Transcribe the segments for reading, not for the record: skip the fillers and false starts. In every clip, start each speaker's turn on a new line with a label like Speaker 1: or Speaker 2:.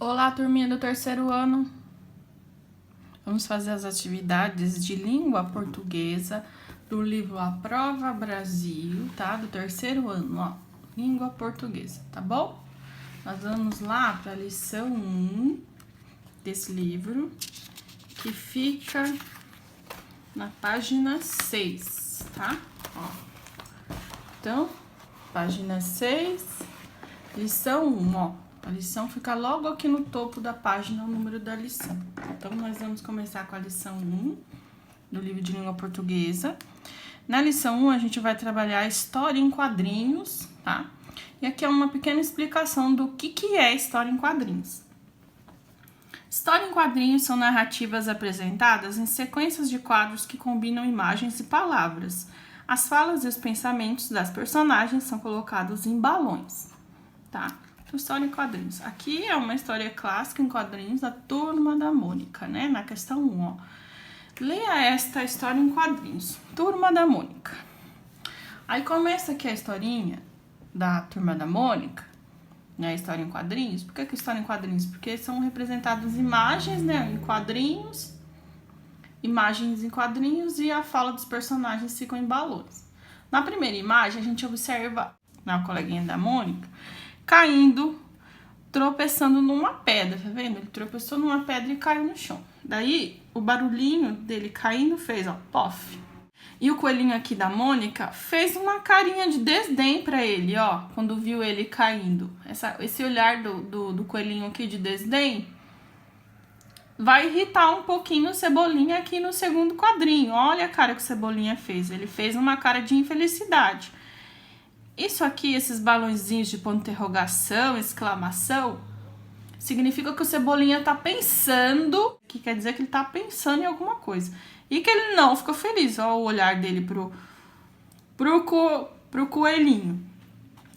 Speaker 1: Olá, turminha do terceiro ano. Vamos fazer as atividades de língua portuguesa do livro A Prova Brasil, tá? Do terceiro ano, ó. Língua portuguesa, tá bom? Nós vamos lá para a lição 1 desse livro, que fica na página 6, tá? Ó. Então, página 6, lição 1, ó. A lição fica logo aqui no topo da página, o número da lição. Então, nós vamos começar com a lição 1 do livro de língua portuguesa. Na lição 1, a gente vai trabalhar a história em quadrinhos, tá? E aqui é uma pequena explicação do que é história em quadrinhos. História em quadrinhos são narrativas apresentadas em sequências de quadros que combinam imagens e palavras. As falas e os pensamentos das personagens são colocados em balões, tá? História em quadrinhos. Aqui é uma história clássica em quadrinhos da Turma da Mônica, né? Na questão 1, ó. Leia esta história em quadrinhos. Turma da Mônica. Aí começa aqui a historinha da Turma da Mônica, né? História em quadrinhos. Por que história em quadrinhos? Porque são representadas imagens, né? Em quadrinhos. Imagens em quadrinhos e a fala dos personagens ficam em balões. Na primeira imagem, a gente observa a coleguinha da Mônica caindo, tropeçando numa pedra, tá vendo? Ele tropeçou numa pedra e caiu no chão. Daí, o barulhinho dele caindo fez, ó, pof. E o coelhinho aqui da Mônica fez uma carinha de desdém pra ele, ó, quando viu ele caindo. Esse olhar do coelhinho aqui de desdém vai irritar um pouquinho o Cebolinha aqui no segundo quadrinho. Olha a cara que o Cebolinha fez. Ele fez uma cara de infelicidade. Isso aqui, esses balãozinhos de ponto de interrogação, exclamação, significa que o Cebolinha tá pensando, que quer dizer que ele tá pensando em alguma coisa. E que ele não ficou feliz, ó, o olhar dele pro coelhinho.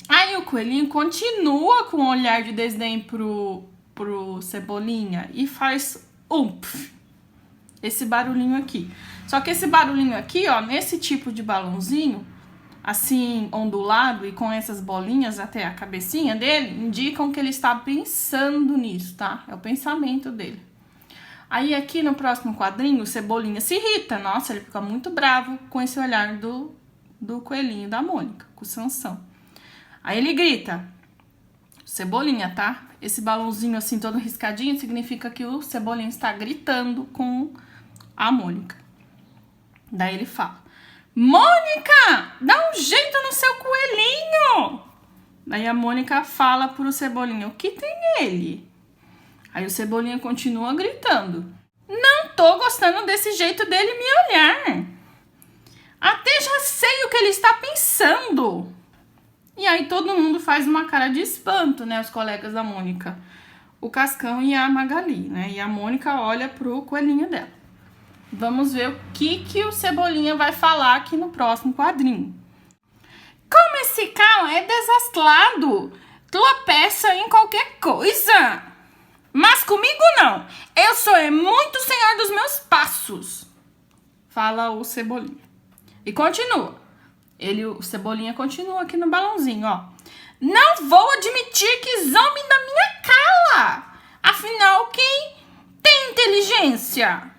Speaker 1: Aí o coelhinho continua com o olhar de desdém pro Cebolinha e faz umph, esse barulhinho aqui. Só que esse barulhinho aqui, ó, nesse tipo de balãozinho, assim, ondulado e com essas bolinhas até a cabecinha dele, indicam que ele está pensando nisso, tá? É o pensamento dele. Aí aqui no próximo quadrinho, o Cebolinha se irrita. Nossa, ele fica muito bravo com esse olhar do coelhinho da Mônica, com o Sansão. Aí ele grita, Cebolinha, tá? Esse balãozinho assim todo riscadinho significa que o Cebolinha está gritando com a Mônica. Daí ele fala, Mônica, dá um jeito no seu coelhinho! Daí a Mônica fala pro Cebolinha, o que tem ele? Aí o Cebolinha continua gritando, não tô gostando desse jeito dele me olhar. Até já sei o que ele está pensando. E aí todo mundo faz uma cara de espanto, né, os colegas da Mônica. O Cascão e a Magali, né, e a Mônica olha pro coelhinho dela. Vamos ver o que o Cebolinha vai falar aqui no próximo quadrinho. Como esse cão é desastrado, tropeça em qualquer coisa. Mas comigo não, eu sou muito senhor dos meus passos, fala o Cebolinha. E continua, o Cebolinha continua aqui no balãozinho, ó. Não vou admitir que zombem da minha cara, afinal quem tem inteligência?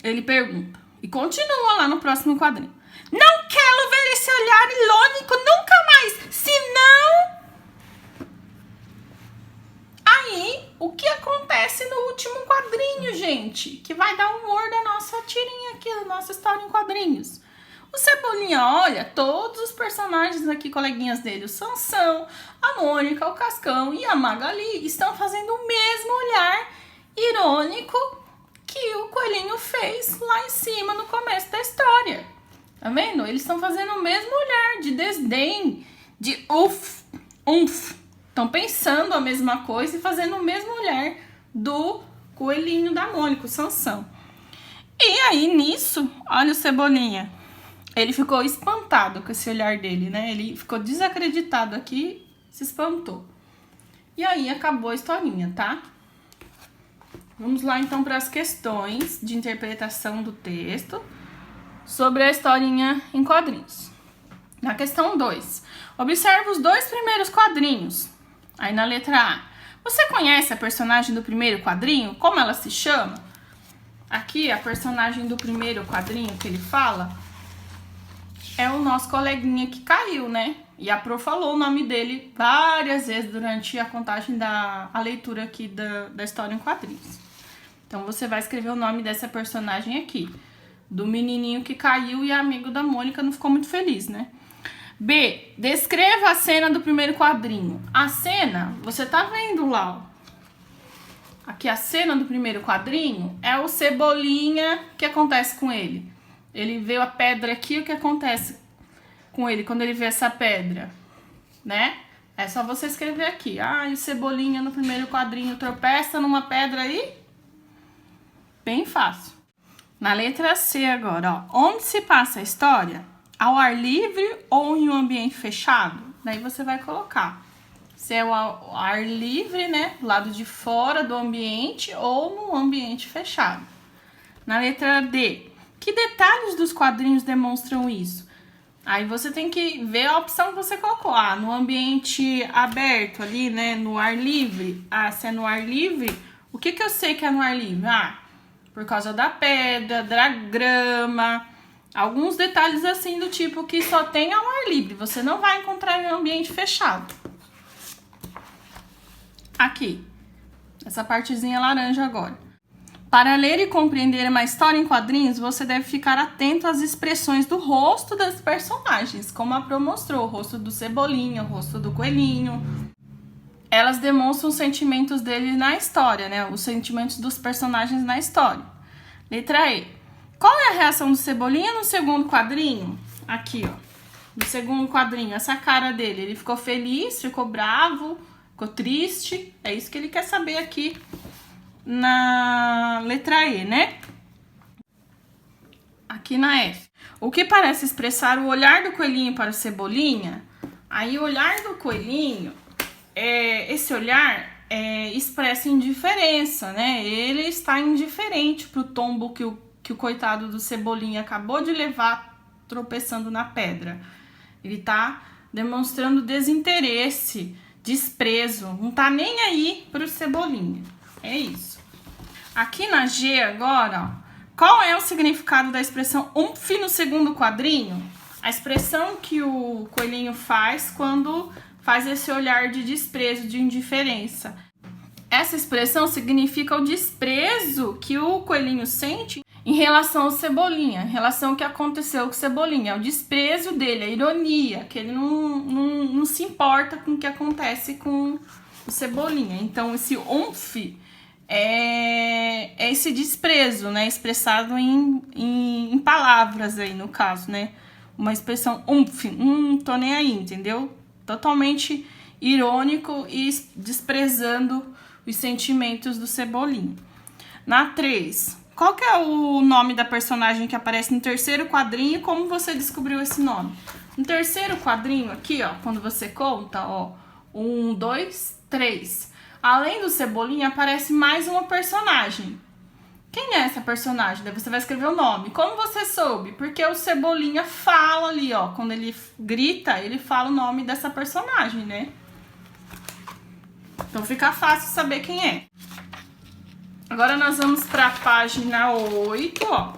Speaker 1: Ele pergunta. E continua lá no próximo quadrinho. Não quero ver esse olhar irônico nunca mais. Senão... Aí, o que acontece no último quadrinho, gente? Que vai dar humor da nossa tirinha aqui, da nossa história em quadrinhos. O Cebolinha olha, todos os personagens aqui, coleguinhas dele, o Sansão, a Mônica, o Cascão e a Magali, estão fazendo o mesmo olhar irônico que o coelhinho fez lá em cima no começo da história. Tá vendo? Eles estão fazendo o mesmo olhar de desdém, de umf. Estão pensando a mesma coisa e fazendo o mesmo olhar do coelhinho da Mônica, o Sansão. E aí, nisso, olha o Cebolinha. Ele ficou espantado com esse olhar dele, né? Ele ficou desacreditado aqui, se espantou. E aí, acabou a historinha, tá? Vamos lá, então, para as questões de interpretação do texto sobre a historinha em quadrinhos. Na questão 2, observe os 2 primeiros quadrinhos. Aí na letra A, Você conhece a personagem do primeiro quadrinho? Como ela se chama? Aqui, a personagem do primeiro quadrinho que ele fala é o nosso coleguinha que caiu, né? E a Pro falou o nome dele várias vezes durante a contagem a leitura aqui da história em quadrinhos. Então, você vai escrever o nome dessa personagem aqui. Do menininho que caiu e amigo da Mônica, não ficou muito feliz, né? B. Descreva a cena do primeiro quadrinho. A cena, você tá vendo lá, ó. Aqui a cena do primeiro quadrinho é o Cebolinha, o que acontece com ele? Ele vê a pedra aqui, o que acontece com ele quando ele vê essa pedra, né? É só você escrever aqui. Ah, e o Cebolinha no primeiro quadrinho tropeça numa pedra aí? Bem fácil. Na letra C agora, ó. Onde se passa a história? Ao ar livre ou em um ambiente fechado? Daí você vai colocar se é ao ar livre, né? Lado de fora do ambiente ou no ambiente fechado. Na letra D, que detalhes dos quadrinhos demonstram isso? Aí você tem que ver a opção que você colocou. Ah, no ambiente aberto ali, né? No ar livre. Ah, se é no ar livre, o que eu sei que é no ar livre? Ah, por causa da pedra, da grama, alguns detalhes assim do tipo que só tem ao ar livre. Você não vai encontrar em um ambiente fechado. Aqui, essa partezinha laranja agora. Para ler e compreender uma história em quadrinhos, você deve ficar atento às expressões do rosto das personagens, como a Pro mostrou, o rosto do Cebolinha, o rosto do Coelhinho. Elas demonstram os sentimentos dele na história, né? Os sentimentos dos personagens na história. Letra E. Qual é a reação do Cebolinha no segundo quadrinho? Aqui, ó. No segundo quadrinho, essa cara dele. Ele ficou feliz, ficou bravo, ficou triste. É isso que ele quer saber aqui na letra E, né? Aqui na F. O que parece expressar o olhar do coelhinho para o Cebolinha? Aí o olhar do coelhinho, esse olhar expressa indiferença, né? Ele está indiferente pro tombo que o coitado do Cebolinha acabou de levar tropeçando na pedra. Ele tá demonstrando desinteresse, desprezo, não tá nem aí pro Cebolinha. É isso. Aqui na G agora, ó, qual é o significado da expressão umph no segundo quadrinho? A expressão que o coelhinho faz quando faz esse olhar de desprezo, de indiferença. Essa expressão significa o desprezo que o coelhinho sente em relação ao Cebolinha, em relação ao que aconteceu com o Cebolinha. É o desprezo dele, a ironia, que ele não se importa com o que acontece com o Cebolinha. Então, esse umph é esse desprezo, né? Expressado em palavras aí, no caso, né? Uma expressão umph, tô nem aí, entendeu? Totalmente irônico e desprezando os sentimentos do Cebolinha. Na 3, qual que é o nome da personagem que aparece no terceiro quadrinho e como você descobriu esse nome? No terceiro quadrinho aqui, ó, quando você conta, ó, 1, 2, 3. Além do Cebolinha, aparece mais uma personagem. Quem é essa personagem? Daí você vai escrever o nome. Como você soube? Porque o Cebolinha fala ali, ó. Quando ele grita, ele fala o nome dessa personagem, né? Então fica fácil saber quem é. Agora nós vamos para a página 8, ó.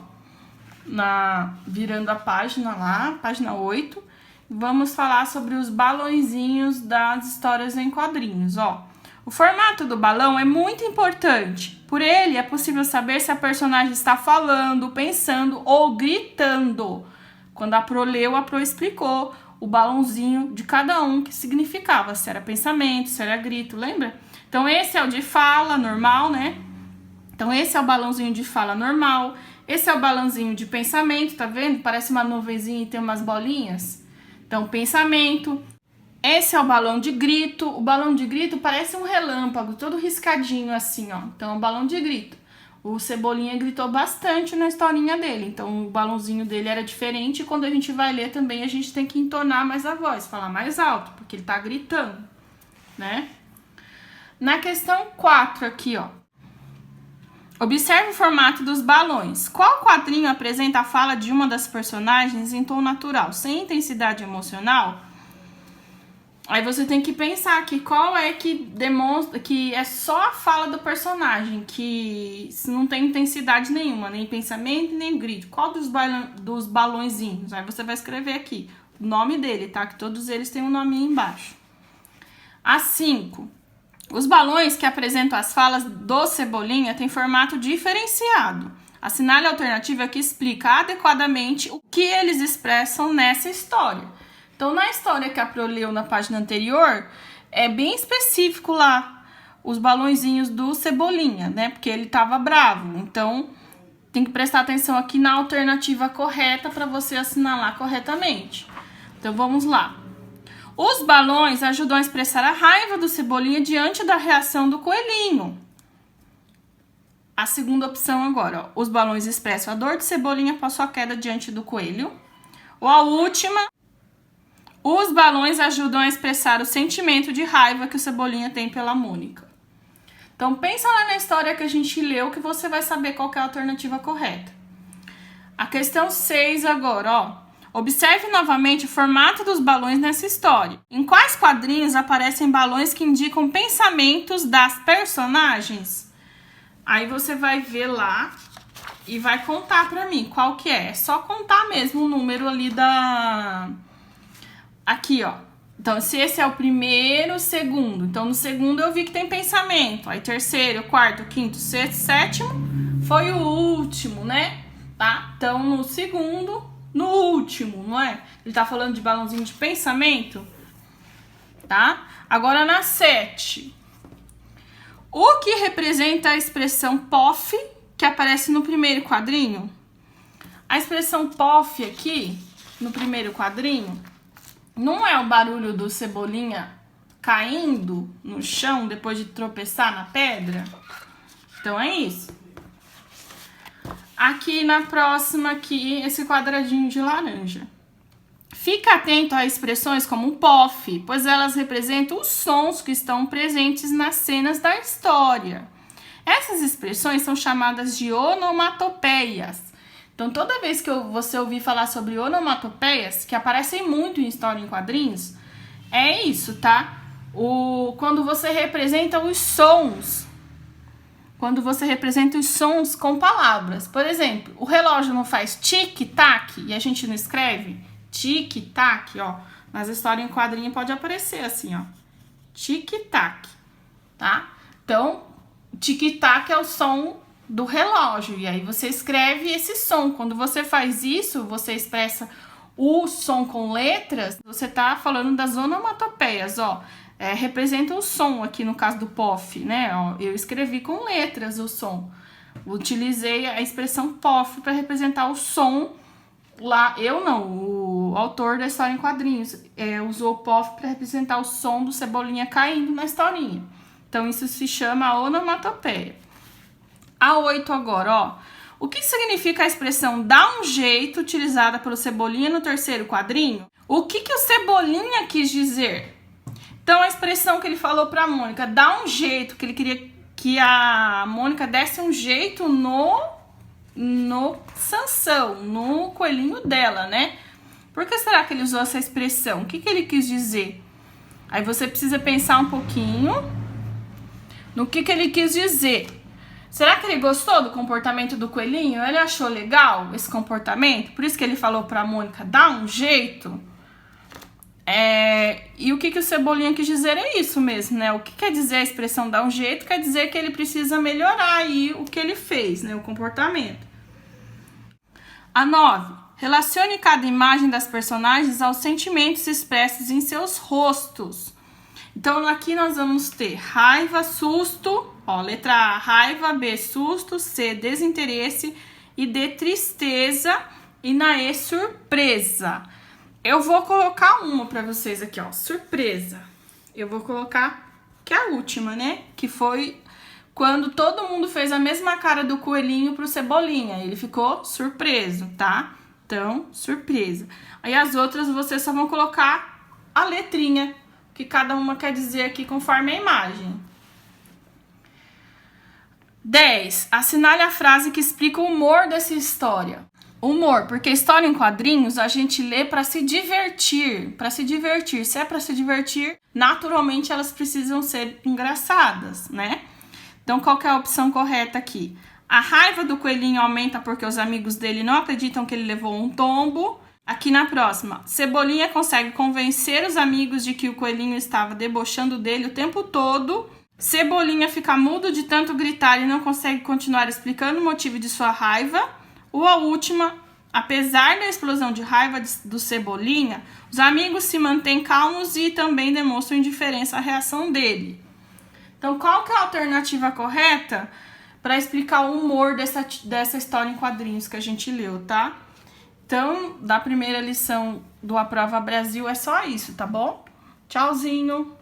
Speaker 1: Virando a página lá, página 8. Vamos falar sobre os balõezinhos das histórias em quadrinhos, ó. O formato do balão é muito importante. Por ele, é possível saber se a personagem está falando, pensando ou gritando. Quando a Pro leu, a Pro explicou o balãozinho de cada um que significava. Se era pensamento, se era grito, lembra? Então, esse é o de fala normal, né? Então, esse é o balãozinho de fala normal. Esse é o balãozinho de pensamento, tá vendo? Parece uma nuvenzinha e tem umas bolinhas. Então, pensamento. Esse é o balão de grito. O balão de grito parece um relâmpago, todo riscadinho assim, ó. Então, é o balão de grito. O Cebolinha gritou bastante na historinha dele. Então, o balãozinho dele era diferente. E quando a gente vai ler também, a gente tem que entonar mais a voz, falar mais alto, porque ele tá gritando, né? Na questão 4 aqui, ó. Observe o formato dos balões. Qual quadrinho apresenta a fala de uma das personagens em tom natural, sem intensidade emocional? Aí você tem que pensar aqui qual é que demonstra que é só a fala do personagem, que não tem intensidade nenhuma, nem pensamento, nem grito. Qual dos balõezinhos? Aí você vai escrever aqui o nome dele, tá? Que todos eles têm um nominho embaixo. A 5. Os balões que apresentam as falas do Cebolinha têm formato diferenciado. Assinale a alternativa que explica adequadamente o que eles expressam nessa história. Então, na história que a Pro leu na página anterior, é bem específico lá os balõezinhos do Cebolinha, né? Porque ele tava bravo. Então, tem que prestar atenção aqui na alternativa correta para você assinalar corretamente. Então, vamos lá. Os balões ajudam a expressar a raiva do Cebolinha diante da reação do coelhinho. A segunda opção agora, ó. Os balões expressam a dor de Cebolinha após sua queda diante do coelho. Ou a última... Os balões ajudam a expressar o sentimento de raiva que o Cebolinha tem pela Mônica. Então, pensa lá na história que a gente leu que você vai saber qual que é a alternativa correta. A questão 6 agora, ó. Observe novamente o formato dos balões nessa história. Em quais quadrinhos aparecem balões que indicam pensamentos das personagens? Aí você vai ver lá e vai contar pra mim qual que é. É só contar mesmo o número ali da... Aqui, ó. Então, se esse é o primeiro, o segundo. Então, no segundo eu vi que tem pensamento. Aí, terceiro, quarto, quinto, sexto, sétimo foi o último, né? Tá? Então, no segundo, no último, não é? Ele tá falando de balãozinho de pensamento, tá? Agora, na 7. O que representa a expressão POF, que aparece no primeiro quadrinho? A expressão POF aqui, no primeiro quadrinho... Não é o barulho do Cebolinha caindo no chão depois de tropeçar na pedra? Então é isso. Aqui na próxima, aqui, esse quadradinho de laranja. Fica atento a expressões como POF, pois elas representam os sons que estão presentes nas cenas da história. Essas expressões são chamadas de onomatopeias. Então, toda vez que você ouvir falar sobre onomatopeias, que aparecem muito em história em quadrinhos, é isso, tá? Quando você representa os sons. Quando você representa os sons com palavras. Por exemplo, o relógio não faz tic-tac e a gente não escreve tic-tac, ó. Nas histórias em quadrinho pode aparecer assim, ó. Tic-tac, tá? Então, tic-tac é o som do relógio, e aí você escreve esse som. Quando você faz isso, você expressa o som com letras, você tá falando das onomatopeias, ó. Representa o som aqui no caso do POF, né? Ó, eu escrevi com letras o som. Utilizei a expressão POF para representar o som lá. Eu não, o autor da história em quadrinhos usou o POF para representar o som do Cebolinha caindo na historinha. Então isso se chama onomatopeia. A 8 agora, ó. O que significa a expressão dá um jeito utilizada pelo Cebolinha no terceiro quadrinho? O que o Cebolinha quis dizer? Então, a expressão que ele falou pra Mônica, dá um jeito, que ele queria que a Mônica desse um jeito no Sansão, no coelhinho dela, né? Por que será que ele usou essa expressão? O que ele quis dizer? Aí você precisa pensar um pouquinho no que ele quis dizer. Será que ele gostou do comportamento do coelhinho? Ele achou legal esse comportamento? Por isso que ele falou pra Mônica, dá um jeito? E o que o Cebolinha quis dizer é isso mesmo, né? O que quer dizer a expressão dá um jeito? Quer dizer que ele precisa melhorar aí o que ele fez, né? O comportamento. A 9. Relacione cada imagem das personagens aos sentimentos expressos em seus rostos. Então, aqui nós vamos ter raiva, susto, ó, letra A, raiva, B, susto, C, desinteresse e D, tristeza e na E, surpresa. Eu vou colocar uma pra vocês aqui, ó, surpresa. Eu vou colocar que é a última, né? Que foi quando todo mundo fez a mesma cara do coelhinho pro Cebolinha. Ele ficou surpreso, tá? Então, surpresa. Aí as outras vocês só vão colocar a letrinha que cada uma quer dizer aqui conforme a imagem. 10. Assinale a frase que explica o humor dessa história. Humor, porque história em quadrinhos a gente lê para se divertir, Se é para se divertir, naturalmente elas precisam ser engraçadas, né? Então, qual que é a opção correta aqui? A raiva do coelhinho aumenta porque os amigos dele não acreditam que ele levou um tombo. Aqui na próxima, Cebolinha consegue convencer os amigos de que o coelhinho estava debochando dele o tempo todo. Cebolinha fica mudo de tanto gritar e não consegue continuar explicando o motivo de sua raiva. Ou a última, apesar da explosão de raiva do Cebolinha, os amigos se mantêm calmos e também demonstram indiferença à reação dele. Então, qual que é a alternativa correta para explicar o humor dessa história em quadrinhos que a gente leu, tá? Então, da primeira lição do Aprova Brasil é só isso, tá bom? Tchauzinho!